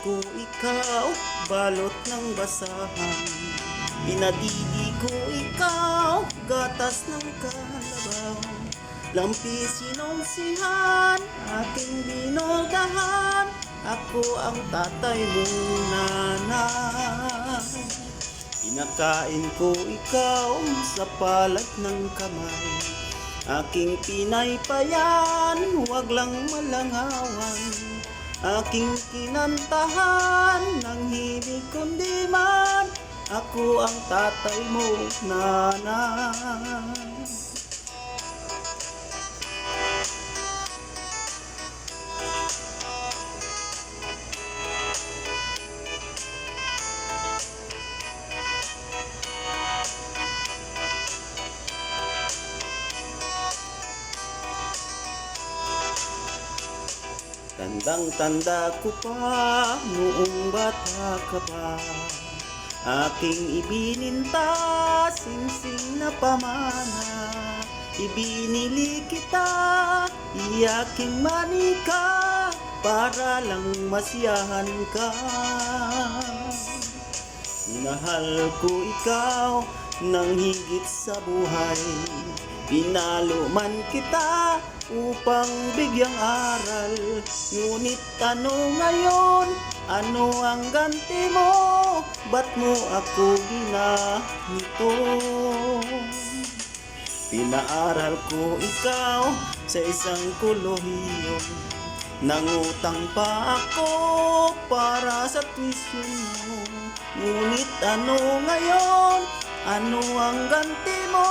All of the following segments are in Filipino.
ko ikaw, balot ng basahan. Pinadidi ko ikaw, gatas ng kalabaw. Lampi sinongsihan, aking binoldahan, ako ang tatay mong nanay. Pinakain ko ikaw sa palad ng kamay. Aking pinaypayan, huwag lang malangawan. Aking kinantahan, ng hibig kundi man, ako ang tatay mo, nanay. Tandang-tanda ko pa noong bata ka pa, aking ibininta, singsing na pamana. Ibinili kita, iyaking manika, para lang masiyahan ka. Minahal ko ikaw ng higit sa buhay, pinalo man kita upang bigyang aral. Ngunit ano ngayon, ano ang ganti mo? Ba't mo ako ginanito? Pinaaral ko ikaw sa isang kolehiyo, nangutang pa ako para sa tuition mo. Ngunit ano ngayon, ano ang ganti mo?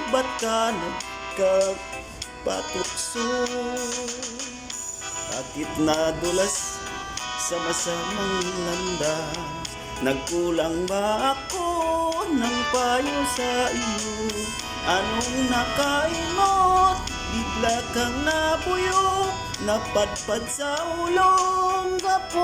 Ba't ka nagkapatukso? Bakit nadulas sa masamang landas? Nagkulang ba ako ng payo sa iyo? Anong nakain mo't bigla kang nabuyo? Napadpad sa ulong gapo